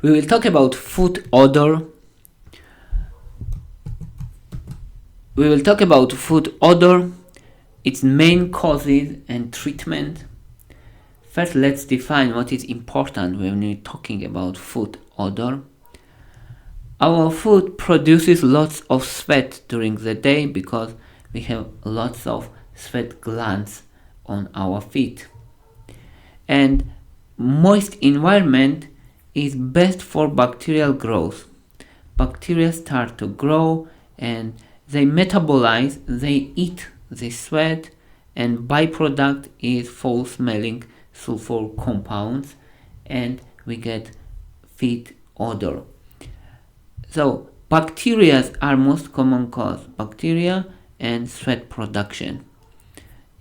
We will talk about foot odor. We will talk about foot odor, its main causes and treatment. First, let's define what is important when we're talking about foot odor. Our foot produces lots of sweat during the day because we have lots of sweat glands on our feet. And moist environment is best for bacterial growth. Bacteria start to grow and they metabolize, they eat the sweat, and byproduct is foul smelling sulfur compounds, and we get feet odor. So bacteria are most common cause. Bacteria and sweat production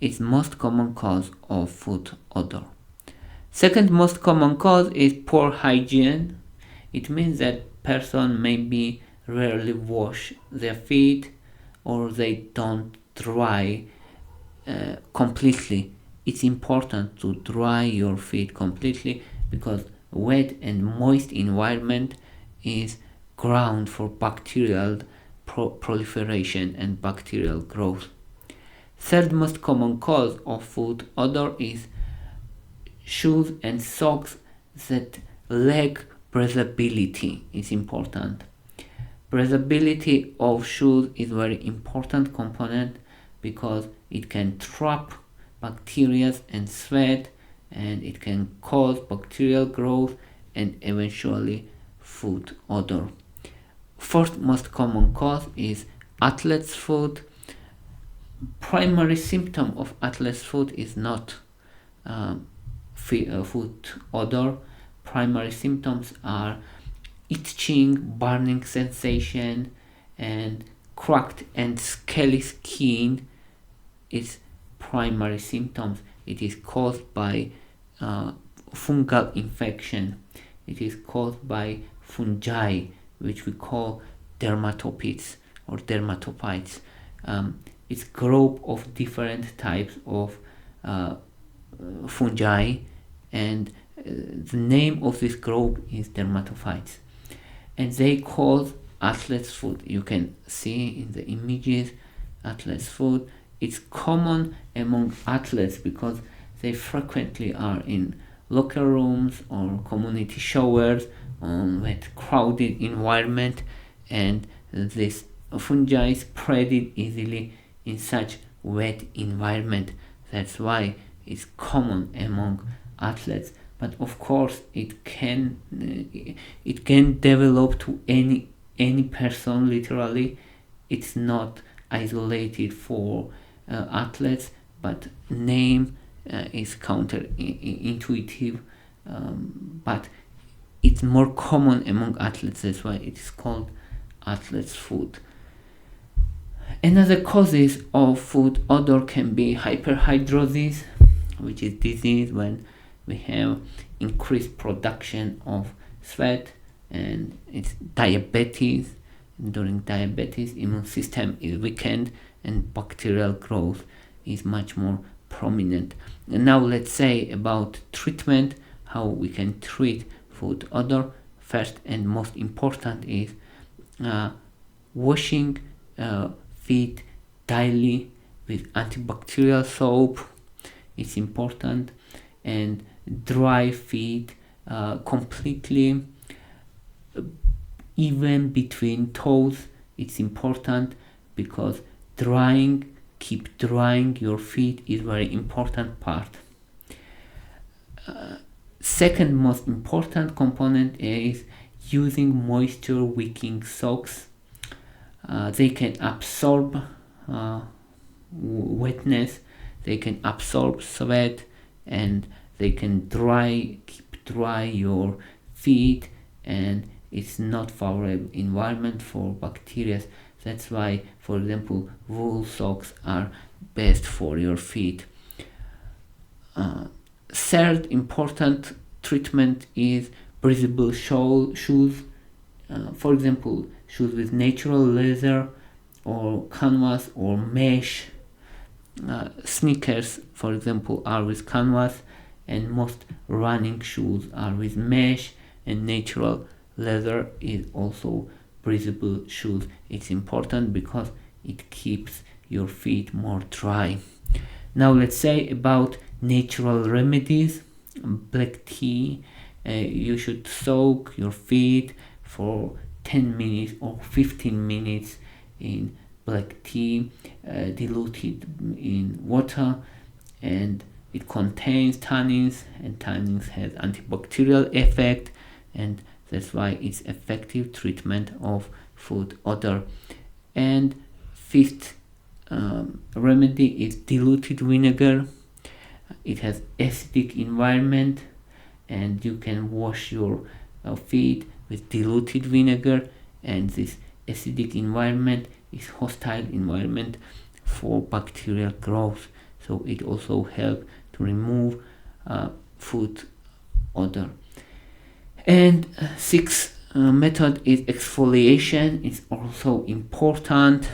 is most common cause of foot odor. Second most common cause is poor hygiene. It means that person maybe rarely wash their feet or they don't dry completely. It's important to dry your feet completely because wet and moist environment is ground for bacterial proliferation and bacterial growth. Third most common cause of foot odor is shoes and socks that lack breathability. Is important. Breathability of shoes is very important component because it can trap bacteria and sweat, and it can cause bacterial growth and eventually foot odor. Fourth most common cause is athlete's foot. Primary symptom of athlete's foot is not foot odor. Primary symptoms are itching, burning sensation, and cracked and scaly skin is primary symptoms. It is caused by fungal infection. It is caused by fungi, which we call dermatophytes or dermatophytes. It's group of different types of fungi, and the name of this group is dermatophytes, and they cause athlete's foot. You can see in the images athlete's foot. It's common among athletes because they frequently are in locker rooms or community showers on wet crowded environment, and this fungi spread it easily in such wet environment. That's why it's common among athletes. But of course it can develop to any person. Literally, it's not isolated for athletes, but name is counterintuitive, but it's more common among athletes. That's why it is called athlete's foot. Another causes of foot odor can be hyperhidrosis, which is disease when we have increased production of sweat, and it's diabetes. During diabetes, immune system is weakened and bacterial growth is much more prominent. And now let's say about treatment, how we can treat foot odor. First and most important is washing feet daily with antibacterial soap. It's important. And dry feet completely, even between toes. It's important because keep drying your feet is very important part. Second most important component is using moisture-wicking socks. They can absorb wetness, they can absorb sweat, and they can keep dry your feet, and it's not favorable environment for bacteria. That's why, for example, wool socks are best for your feet. Third important treatment is breathable shoes. For example, shoes with natural leather or canvas or mesh. Sneakers, for example, are with canvas, and most running shoes are with mesh, and natural leather is also breathable shoes. It's important because it keeps your feet more dry. Now let's say about natural remedies. Black tea. You should soak your feet for 10 minutes or 15 minutes in black tea, diluted in water, and it contains tannins, and tannins has antibacterial effect, and that's why it's effective treatment of foot odor. And fifth remedy is diluted vinegar. It has acidic environment, and you can wash your feet with diluted vinegar, and this acidic environment is hostile environment for bacterial growth, so it also helps to remove foot odor. And sixth method is exfoliation. It's also important.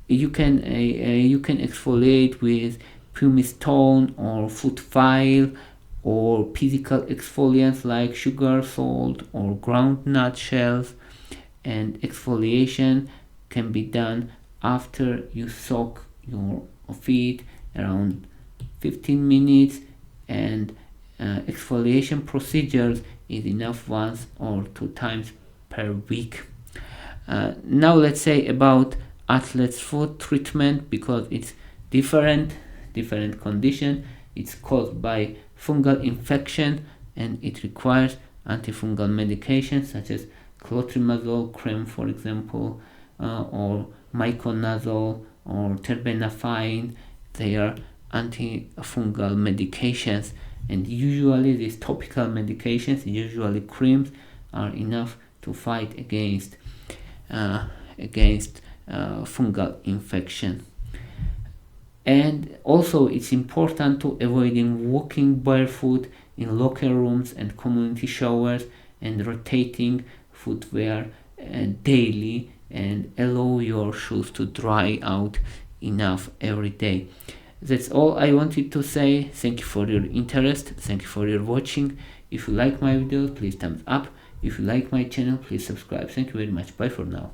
You can exfoliate with pumice stone or foot file, or physical exfoliants like sugar, salt, or ground nut shells. And exfoliation can be done after you soak your feet around 15 minutes, and exfoliation procedures is enough once or 2 times per week. Now let's say about athlete's foot treatment, because it's different condition. It's caused by fungal infection, and it requires antifungal medications such as clotrimazole cream, for example, or miconazole or terbinafine. They are antifungal medications, and usually these topical medications, usually creams, are enough to fight against fungal infection. And also it's important to avoiding walking barefoot in locker rooms and community showers, and rotating footwear daily, and allow your shoes to dry out enough every day. That's all I wanted to say. Thank you for your interest. Thank you for your watching. If you like my videos, please thumbs up. If you like my channel, please subscribe. Thank you very much. Bye for now.